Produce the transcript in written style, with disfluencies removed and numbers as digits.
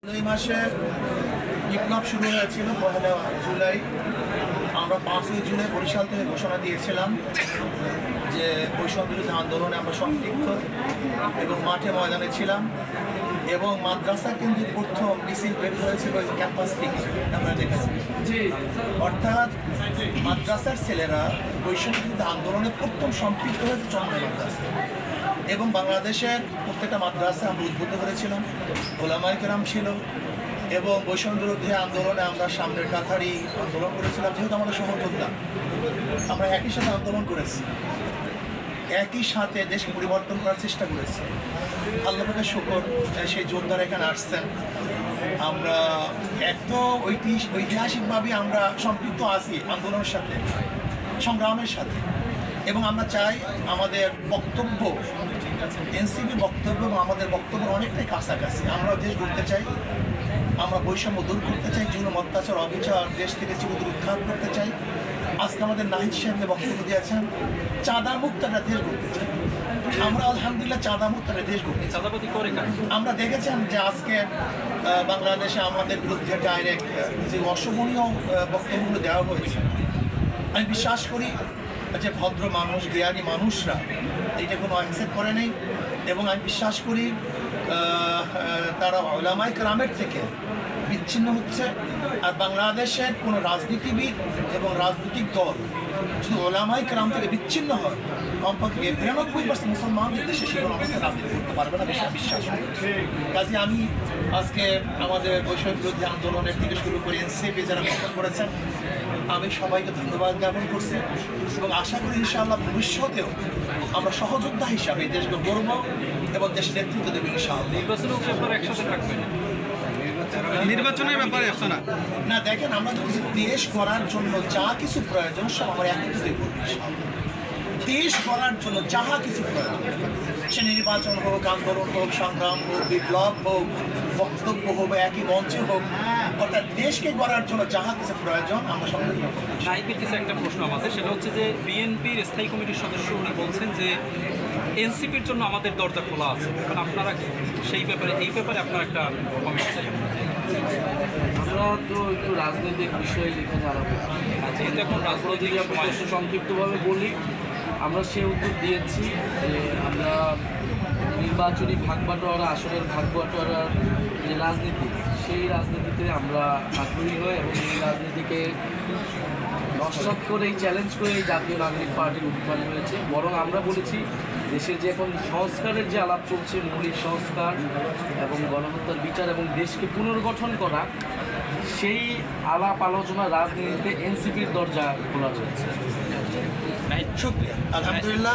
জুলাই মাসে বিপ্লব শুরু হয়েছিল ১লা জুলাই। আমরা ৫ই জুলাই বরিশাল থেকে ঘোষণা দিয়েছিলাম যে বৈষম্য বিরোধী আন্দোলনে আমরা সম্পৃক্ত এবং মাঠে ময়দানে ছিলাম এবং মাদ্রাসা কেন্দ্রিক প্রথম মিছিল বের হয়েছিল ক্যাম্পাস থেকে আমরা দেখেছি। অর্থাৎ মাদ্রাসার ছেলেরা বৈষম্য বিরোধী আন্দোলনে প্রথম সম্পৃক্ত হয়েছে চন্দ্র মাদ্রাসা এবং বাংলাদেশের প্রত্যেকটা মাদ্রাসা আমরা উদ্বুদ্ধ করেছিলাম, ওলামায়ে কেরাম ছিল এবং বৈষম্য বিরোধী আন্দোলনে আমরা সামনের কাতারই আন্দোলন করেছিলাম। যেহেতু আমাদের সহযোদ্ধা, আমরা একই সাথে আন্দোলন করেছি, একই সাথে দেশকে পরিবর্তন করার চেষ্টা করেছি। আল্লাহ পাকের শুকর, সেই যোদ্ধারা এখানে আসছেন। আমরা এত ঐতিহাসিকভাবে আমরা সম্পৃক্ত আছি আন্দোলনের সাথে, সংগ্রামের সাথে এবং আমরা চাই আমাদের বক্তব্য, এনসিপি বক্তব্য এবং আমাদের বক্তব্য অনেকটাই কাছাকাছি। আমরা দেশ গড়তে চাই, আমরা বৈষম্য দূর করতে চাই, জুলুম অত্যাচার অবিচার দেশ থেকে চিরতরে উৎখাত করতে চাই। আজকে আমাদের নাহিদ সাহেব বক্তব্য দিয়েছেন চাঁদা মুক্ত একটা দেশ গড়তে চাই। আমরা আলহামদুলিল্লাহ চাঁদা মুক্ত একটা দেশ গড়তে চাঁদাবাদী করে আমরা দেখেছেন যে আজকে বাংলাদেশে আমাদের বিরুদ্ধে ডাইরেক্ট যে অশোভনীয় বক্তব্যগুলো দেওয়া হয়েছে, আমি বিশ্বাস করি যে ভদ্র মানুষ, জ্ঞানী মানুষরা এইটা কোনো অ্যাকসেপ্ট করে নেই এবং আমি বিশ্বাস করি তারা ওলামায়ে কেরামের থেকে বিচ্ছিন্ন হচ্ছে। আর বাংলাদেশের কোনো রাজনীতিবিদ এবং রাজনৈতিক দল শুধু ওলামায়ে কেরাম থেকে বিচ্ছিন্ন হয়, কমপক্ষে ৯২% মুসলমানদের দেশে সে কোনো অবস্থায় রাজনীতি করতে পারবে না, বিশ্বাস করি। কাজে আমি আজকে আমাদের বৈষম্য বিরোধী আন্দোলনের থেকে শুরু করে এনসিপি যারা গঠন করেছেন, আমি সবাইকে ধন্যবাদ জ্ঞাপন করছি এবং আশা করি ইনশাআল্লাহ ভবিষ্যতেও আমরা সহযোদ্ধা হিসাবে দেশকে গড়ব এবং দেশের নেতৃত্ব দেবে ইনশাআল্লাহ। নির্বাচনের ব্যাপারে না দেখেন, আমরা যদি দেশ করার জন্য যা কিছু প্রয়োজন সব আমরা একত্রিত করবো। দেশ করার জন্য যাহা কিছু প্রয়োজন, সে নির্বাচন হোক, আন্দোলন হোক, সংগ্রাম হোক, বিপ্লব হোক, বক্তব্য হোক, একই মঞ্চে হোক, অর্থাৎ দেশকে গড়ার জন্য যাহা কিছু প্রয়োজন আমরা সম্পূর্ণ করব। নাইবের কিছু একটা প্রশ্ন আমাদের, সেটা হচ্ছে যে বিএনপির স্থায়ী কমিটির সদস্য উনি বলছেন যে এনসিপির জন্য আমাদের দরজা খোলা আছে। এখন আপনারা সেই ব্যাপারে, এই ব্যাপারে আপনার একটা কমেন্ট চাই। আমরা তো একটু রাজনৈতিক বিষয়ে লিখে জানাবো, যেহেতু এখন রাজনৈতিক সংক্ষিপ্তভাবে বলি, আমরা সে উত্তর দিয়েছি যে আমরা নির্বাচনী ভাগবাটোয়ারা, আসনের ভাগবাটোয়ারার যে রাজনীতি, সেই রাজনীতিতে আমরা আগ্রহী হই এবং এই রাজনীতিকে নস্বাত করে, চ্যালেঞ্জ করে জাতীয় নাগরিক পার্টির উত্থান হয়েছে। বরং আমরা বলেছি দেশের যে এখন সংস্কারের যে আলাপ চলছে, মৌলিক সংস্কার এবং গণহত্যার বিচার এবং দেশকে পুনর্গঠন করা, সেই আলাপ আলোচনা রাজনীতিতে এনসিপির দরজা খোলা রয়েছে। শুকরিয়া, আলহামদুলিল্লাহ।